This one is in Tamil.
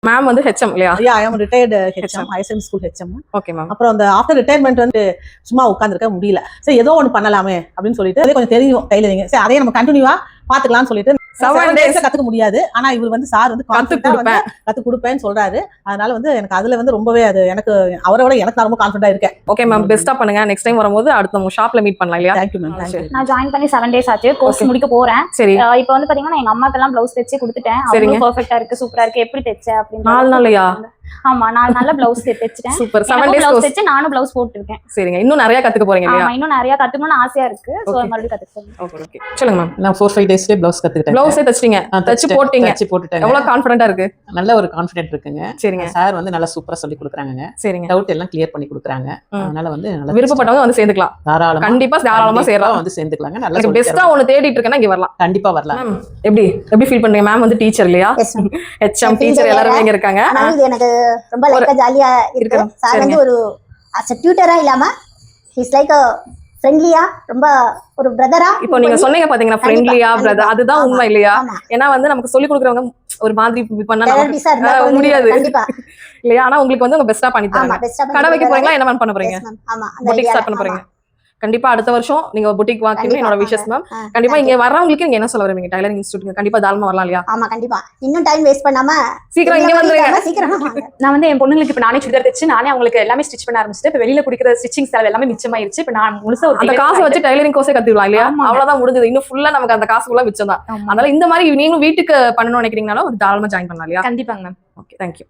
மேம் வந்து ஹெச்எம் இல்லையா? I am retired HM, ISM school HM. Okay ma'am. அப்புறம் அந்த ஆஃப்டர் ரிட்டையர்மெண்ட் வந்து சும்மா உட்காந்துருக்க முடியல. சரி ஏதோ ஒன்று பண்ணலாமே அப்படின்னு சொல்லிட்டு கொஞ்சம் தெரியும் டைலரிங். சரி அதே நம்ம கண்டினியூவா பாத்துக்கலாம்னு சொல்லிட்டு 7 days கத்துக்க முடியாது. ஆனா இவர் வந்து சார் வந்து கத்து கொடுப்பேன்னு சொல்றாரு. அதனால வந்து எனக்கு அதுல வந்து ரொம்பவே அது எனக்கு அவரோட எனக்கு நான் ரொம்ப கான்ஃபிடண்டா இருக்கேன். ஓகே மேம், பெஸ்டா பண்ணுங்க. நெக்ஸ்ட் டைம் வரும்போது அடுத்த நம்ம ஷாப்ல மீட் பண்ணலாம் இல்லையா? Thank you ma'am. நான் ஜாயின் பண்ணி 7 days ஆச்சு. கோர்ஸ் முடிக்க போறேன். சரி. இப்போ வந்து பாத்தீங்கன்னா எங்க அம்மாக்கெல்லாம் ப்ளவுஸ் தைச்சு கொடுத்துட்டேன். அவங்க பெர்ஃபெக்ட்டா இருக்கு, சூப்பரா இருக்கு, எப்படி தைச்ச அப்படின்னு. 4 நாள்லயா? ஆமா, 4 நாள்ல ப்ளவுஸ் தைச்சிட்டேன். சூப்பர். 7 days ப்ளவுஸ் தைச்சு நானும் ப்ளவுஸ் போட்டுருக்கேன். சரிங்க. இன்னும் நிறைய கத்துக்க போறீங்க இல்லையா? ஆமா, இன்னும் நிறைய கத்துக்கணும்னு ஆசையா இருக்கு. சோ மறுபடியும் கத்துக்கிறேன். Okay okay. சொல்லுங்க மேம். நான் 4-5 daysலயே ப்ளவுஸ் கத்துக்கிட்டேன். ப்ளவுஸே தச்சிட்டீங்க? தச்சு போட்டீங்க? தச்சு போட்டுட்டேன். எவ்வளவு கான்ஃபிடென்ட்டா இருக்கு? நல்ல ஒரு கான்ஃபிடென்ட் இருக்குங்க. சரிங்க. சார் வந்து நல்லா சூப்பரா சொல்லி கொடுக்குறாங்க. சரிங்க. டவுட் எல்லாம் கிளியர் பண்ணி கொடுக்குறாங்க. அதனால வந்து நல்லா விருப்பப்பட்டவங்க வந்து சேர்ந்துக்கலாம். தாராளமா கண்டிப்பா தாராளமா சேரலாம். வந்து சேர்ந்துக்கலாங்க. நல்லா எனக்கு பெஸ்டா ஒன்னு தேடிட்டு இருக்கேன்னா இங்க வரலாம். கண்டிப்பா வரலாம். மேம் எப்படி ஃபீல் பண்றீங்க? மேம் வந்து டீச்சர் இல்லையா? ஹெச்எம் டீச்சர் எல்லாரும் இங்க இருக்காங்க. இது எனக்கு ரொம்ப லைக்கா ஜாலியா இருக்கு. சார் வந்து ஒரு as a tutor-ஆ இல்லாம he's like a friendly-ஆ ரொம்ப ஒரு பிரதரா. இப்போ நீங்க சொன்னீங்க பாத்தீங்கன்னா ஃப்ரெண்ட்லியா பிரதர், அதுதான் உண்மை இல்லையா? ஏன்னா வந்து நமக்கு சொல்லி கொடுக்குறவங்க ஒரு மாதிரி பண்ணா முடியாது இல்லையா? ஆனா உங்களுக்கு வந்து உங்க பெஸ்டா பண்ணி தராங்க. கடை வைக்க போறீங்களா? என்ன மேம் பண்ண போறீங்க? புட்டிக் ஸ்டார்ட் பண்ண போறீங்க? கண்டிப்பா அடுத்த வருஷம் நீங்க புட்டிக் வாங்கணும் என்னோட விஷஸ் மேம். கண்டிப்பா இங்க வர்றவங்களுக்கு நீங்க என்ன சொல்ல வரீங்க? டைலரிங் இன்ஸ்டிடியூட் கண்டிப்பா தாராளமா வரலாம் இல்லையா? ஆமா கண்டிப்பா. இன்னும் டைம் வேஸ்ட் பண்ணாம சீக்கிரம் இங்க வந்துருங்க. சீக்கிரம். நான் வந்து என் பொண்ணுங்களுக்கு இப்ப நானே சுடிதார் தச்சு நானே அவங்களுக்கு எல்லாமே ஸ்டிச் பண்ண ஆரம்பிச்சிட்டு இப்ப வெளியில குடிக்கிற ஸ்டிச்சிங் செலவு எல்லாமே மிச்சமாயிருச்சு. இப்ப நான் முழுசா அந்த காசை வச்சு டைலரிங் கோர்ஸே கத்துக்கலாம் இல்லையா? அவ்வளவுதான் முடிஞ்சது. இன்னும் ஃபுல்லா நமக்கு அந்த காசுக்குள்ள மிச்சம் தான். அதனால இந்த மாதிரி நீங்களும் வீட்டுக்கு பண்ணணும்னு நினைக்கிறீங்கனாலும் தாராளமா ஜாயின் பண்ணலாம் இல்லையா? கண்டிப்பாங்க மேம். Okay, thank you.